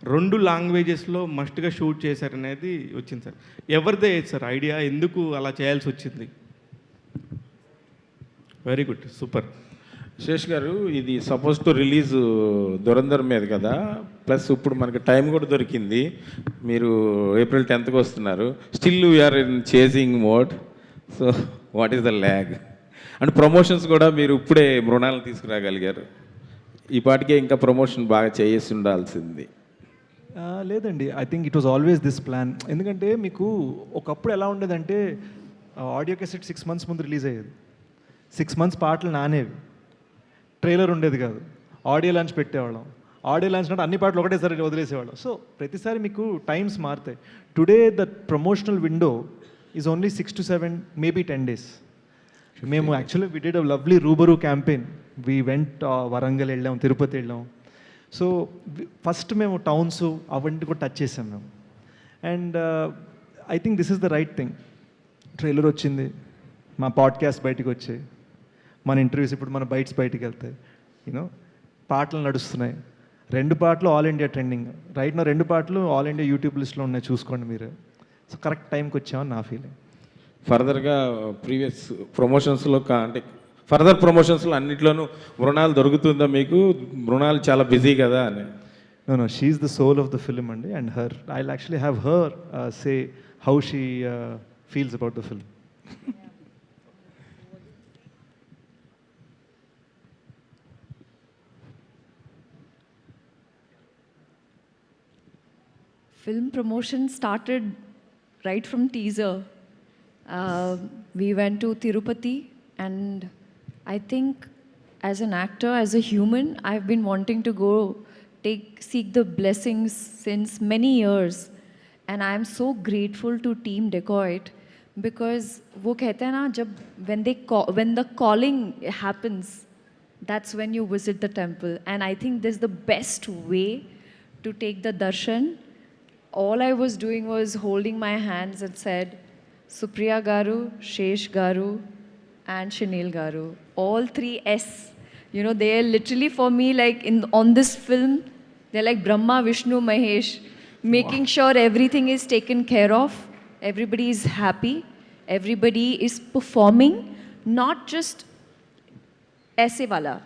2 లాంగ్వేజెస్లో మస్ట్గా shoot చేశారనేది వచ్చింది sir. ఎవరిదే sir idea, ఎందుకు అలా చేయాల్సి వచ్చింది? Very good, super. శేష్ గారు, ఇది సపోజ్ టు రిలీజ్ దురంధర్ మీద కదా, ప్లస్ ఇప్పుడు మనకి టైం కూడా దొరికింది. మీరు April 10th వస్తున్నారు. Still we are in chasing mode. So what is the lag? And promotions కూడా మీరు ఇప్పుడే మృణాలను తీసుకురాగలిగారు. ఈ పాటికే ఇంకా ప్రమోషన్ బాగా చేసి ఉండాల్సింది. లేదండి, I think it was always this plan. ఎందుకంటే మీకు ఒకప్పుడు ఎలా ఉండేదంటే ఆడియో క్యాసెట్ 6 months ముందు రిలీజ్ అయ్యేది. 6 months పాటలు నానేవి, ట్రైలర్ ఉండేది కాదు, ఆడియో లాంచ్ పెట్టేవాళ్ళం. ఆడియో లాంచ్ అంటే అన్ని పాటలు ఒకటేసారి వదిలేసేవాళ్ళం. సో ప్రతిసారి మీకు టైమ్స్ మారుతాయి. Today the promotional window is only 6 to 7, maybe 10 days. మేము actually we did a lovely Rubaroo campaign. We went Warangal వెళ్ళాం, తిరుపతి వెళ్ళాం. సో ఫస్ట్ మేము టౌన్స్ అవన్నీ కూడా టచ్ చేసాం మేము. And I think this is the right thing. Trailer వచ్చింది, మా పాడ్కాస్ట్ బయటికి వచ్చాయి, మన ఇంటర్వ్యూస్ ఇప్పుడు మన బైట్స్ బయటికి వెళ్తాయి, యూనో పాటలు నడుస్తున్నాయి. 2 పాటలు ఆల్ ఇండియా ట్రెండింగ్ రైట్ నా, 2 పాటలు ఆల్ ఇండియా యూట్యూబ్ లిస్ట్లో ఉన్నాయి, చూసుకోండి మీరు. సో కరెక్ట్ టైంకి వచ్చామని నా ఫీలింగ్. ఫర్దర్గా ప్రీవియస్ ప్రమోషన్స్లో అంటే ఫర్దర్ ప్రమోషన్స్లో అన్నిట్లోనూ మృణాలు దొరుకుతుందా మీకు? మృణాలు చాలా బిజీ కదా అని. No, she's the soul of the film, and her, I'll actually have her say how she feels about the film. Film promotion started right from teaser. We went to Tirupati, and I think as an actor, as a human, I've been wanting to go seek the blessings since many years. And I am so grateful to Team Dacoit, because wo kehte hain na, when the calling happens, that's when you visit the temple. And I think this is the best way to take the darshan. All I was doing was holding my hands and said, Supriya Garu, Shesh Garu, and Shanil Garu. All 3 S. You know, they are literally for me like on this film, they're like Brahma, Vishnu, Mahesh, making sure everything is taken care of. Everybody is happy. Everybody is performing, not just aise wala.